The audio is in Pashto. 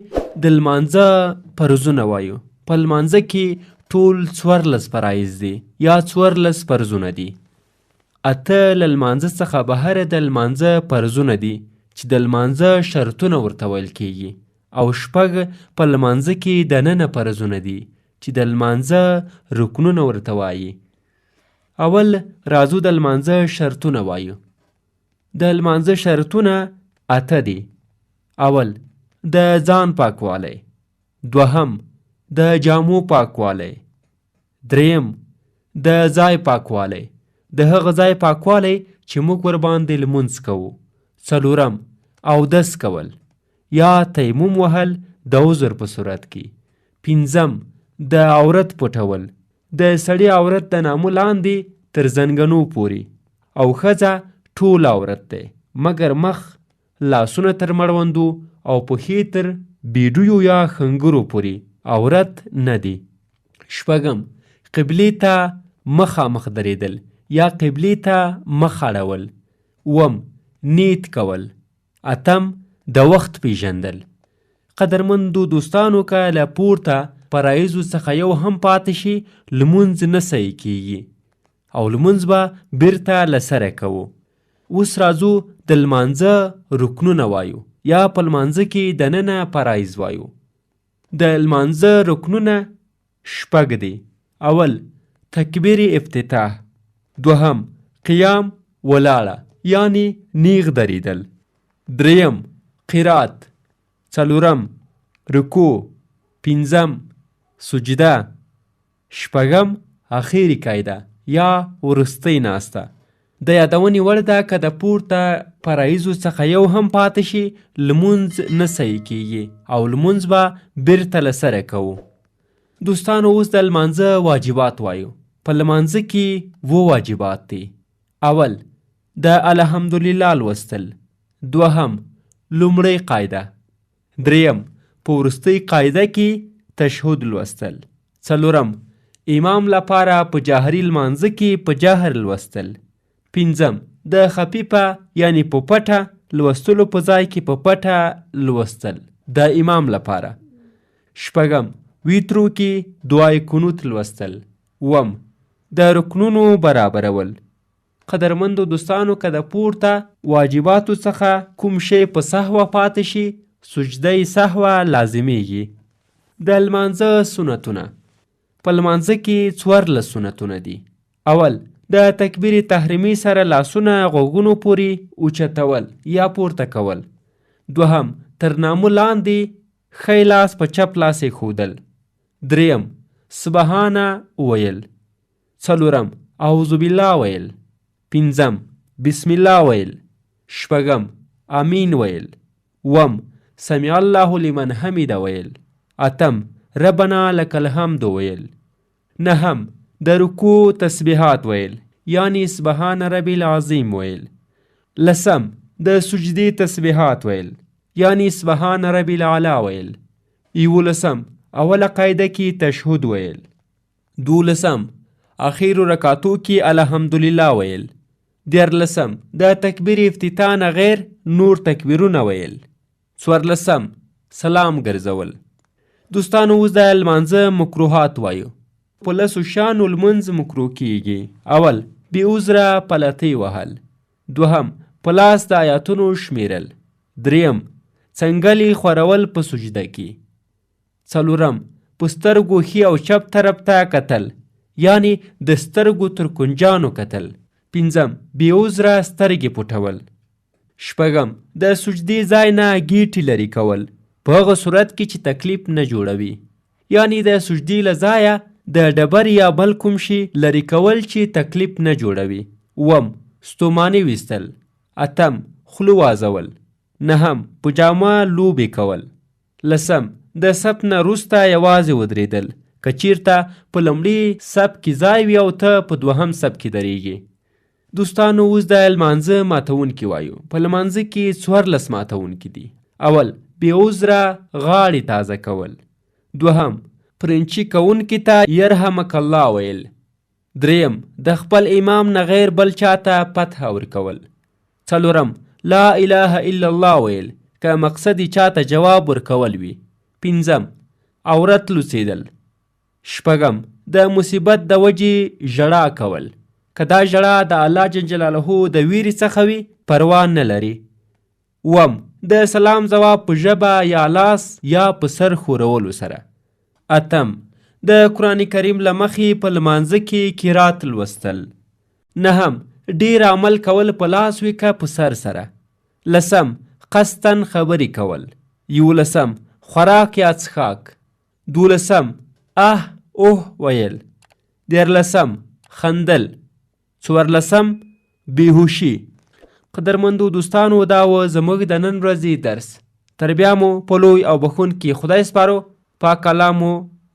د لمانځه فرضونه وایو. په لمانځه کې ټول 14 فرایض دي یا 14 فرضونه دي. 8 له لمانځه څخه بهر د لمانځه فرضونه دي چې د لمانځه شرطونه ورته ویل کیږي، او 6 په لمانځه کې دننه فرضونه دي چې د لمانځه رکنونه ورته وایي. اول راځو د لمانځه شرطونه وایو. د لمانځه شرطونه 8 دي. اول د ځان پاکوالی، دوهم د جامو پاکوالی، دریم د ځای پاکوالی، د هغه ځای پاکوالی چې موږ ورباندې لمونځ کوو، څلورم اودس کول یا تیمم وهل د عذر په صورت کې، پنځم د عورت پټول، د سړي عورت د نامه لاندې تر زنګنو پورې، او ښځه ټول عورت دی مګر مخ، لاسونه تر مړوندو او پښې تر بیډیو یا خنګرو پورې عورت نه دی. شپږم قبلې ته مخامخ درېدل یا قبلې ته مخ اړول. اووم نیت کول. اتم د وخت پیژندل. قدرمندو دوستانو که له پورته فرایضو څخه یو هم پاتې شي لمونځ نه صحیح کیږي او لمونځ به بیرته له سره کوو. اوس راځو د لمانځه رکنونه وایو یا په لمانځه کې دننه فرایض وایو. د لمانځه رکنونه 6 دي. اول تکبیر افتتاح، دوهم قیام ولاړه یعنی نیغ دریدل، دریم قرات، څلورم رکوع، پنځم سجده، شپږم اخیری قاعده یا وروستۍ ناسته. د یادونې وړ ده که د پورته فرایضو څخه یو هم پاتې شي لمونځ نه صحیح کیږي او لمونځ به بیرته له سره کوو. دوستانو اوس د لمانځه واجبات وایو. په لمانځه کې 7 واجبات دي. اول د الحمدلله لوستل، دوهم لومړی قاعده، دریم په وروستۍ قاعده کې تشهد لوستل، څلورم امام لپاره په جهري لمانځه کې په جهر لوستل، پنځم د خفیفه یعنی په پټه لوستلو په ځای کې په پټه لوستل د امام لپاره، شپږم ویترو کې دعای قنوت لوستل، اووم د رکنونو برابرول. قدرمندو دوستانو که د پورته واجباتو څخه کوم شی په سهوه پاتې شي سجده سهوه لازمیږي. د لمانځه سنتونه. په لمانځه کې 14 سنتونه دي. اول د تکبیر تحریمی سره لاسونه غوږونو پورې اوچتول یا پورته کول، دوهم تر نامه لاندې ښی لاس په چپ لاس ایښودل، دریم سبحانه ویل، څلورم اعوذ بالله ویل، پنځم بسم الله ویل، شپږم امین ویل، اووم سمع الله لمن حمده ویل، اتم ربنا لک الحمد ویل، نهم د رکوع تسبیحات ویل یعنی سبحان ربی العظیم ویل، لسم د سجدی تسبیحات ویل یعنی سبحان ربی العلا ویل، یولسم اوله قاعده کې تشهد ویل، دولسم اخیر رکاتو کې الحمدلله ویل، دیارلسم د تکبیر افتتاح نه غیر نور تکبیرونه ویل، څوارلسم سلام ګرځول. دوستانو اوس د لمانځه مکروهات وایو. په 10 شیانو لمونځ مکروه کیږي. اول بې عذره پلتۍ وهل، دوهم په لاس د آیاتونو شمیرل، دریم څنګلې خورول په سجده کې، څلورم په سترګو ښي او چپ طرف ته کتل یعنی د سترګو تر کنجانو کتل، پنځم بې عذره سترګې پټول، شپږم د سجدې ځای نه ګیټې لرې کول په هغه صورت کې چې تکلیف نه جوړوي یعنی د سجدې له ځایه د ډبر یا بل کوم شي لرې کول چې تکلیف نه جوړوي، اووم ستوماني ویستل، اتم خوله وازول، نهم په جامه لوبې کول، لسم د صف نه وروسته یوازې ودرېدل که چیرته په لومړي صف کې ځای وي او ته په دوهم صف کې درېږي. دوستانو اوس د لمانځه ماتونکي وایو. په لمانځه کې 14 ماتونکي دي. اول بې عذره غاړې تازه کول، دوهم پرنچي کوونکي ته یرحمک الله ویل، دریم د خپل امام نه غیر بل چاته فتح ورکول، څلورم لا اله الا الله ویل که مقصد چاته جواب ورکول وي، پنځم عورت لوڅېدل. شپږم د مصیبت د وجې ژړا کول. که دا ژړا د الله جل جلاله د ویرې څخه وي پروا نه لري. اووم د سلام ځواب په ژبه یا لاس یا په سر ښورولو سره. اتم د قرآن کریم له مخې په لمانځه کې قرات لوستل. نهم ډیر عمل کول په لاس وي که په سر سره. لسم قصدن خبرې کول. یولسم خوراک یا څښاک. دولسم اوه ویل. دیارلسم خندل. څوارلسم بیهوشي. قدرمندو دوستانو دا و زموږ د نن ورځې درس. تر بیا مو په لوی او بخښونکي خدای سپارو. پاک الله مو